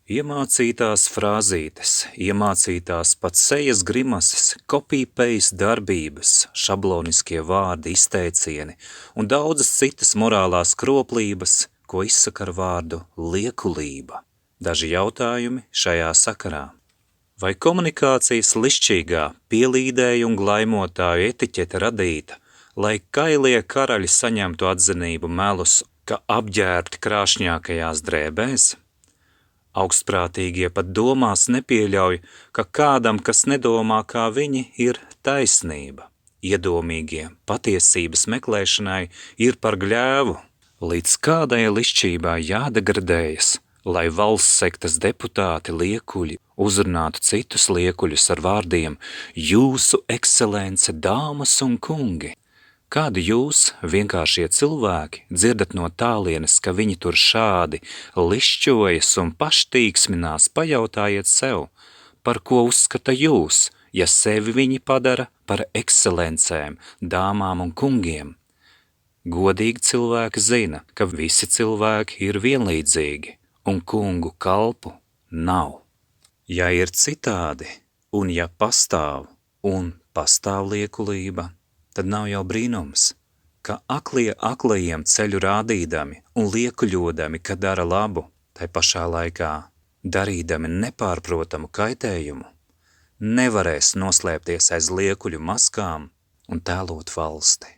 Iemācītās frāzītes, iemācītās pat sejas grimases, copy-paste darbības, šabloniskie vārdi, izteicieni un daudzas citas morālās kroplības, ko izsaka ar vārdu liekulība. Daži jautājumi šajā sakarā. Vai komunikācijas lišķīgā, pielīdēju un glaimotāju etiķete radīta, lai kailie karaļi saņemtu atzinību melus, ka apģērbti krāšņākajās drēbēs? Augstprātīgie pat domās nepieļauj, ka kādam, kas nedomā kā viņi, ir taisnība. Iedomīgie patiesības meklēšanai ir par gļēvu. Līdz kādai lišķībai jādegradējas, lai valsts sektas deputāti liekuļi uzrunātu citus liekuļus ar vārdiem Jūsu ekscelence, dāmas un kungi. Kādi jūs, vienkāršie cilvēki, dzirdat no tālienes, ka viņi tur šādi lišķojas un paštīksminās, pajautājiet sev, par ko uzskata jūs, ja sevi viņi padara par ekscelencēm, dāmām un kungiem? Godīgi cilvēki zina, ka visi cilvēki ir vienlīdzīgi, un kungu kalpu nav. Ja ir citādi, un ja pastāv liekulība, tad nav jau brīnums, ka aklie aklajiem ceļu rādīdami un liekuļodami, ka dara labu, tai pašā laikā darīdami nepārprotamu kaitējumu, nevarēs noslēpties aiz liekuļu maskām un tēlot valsti.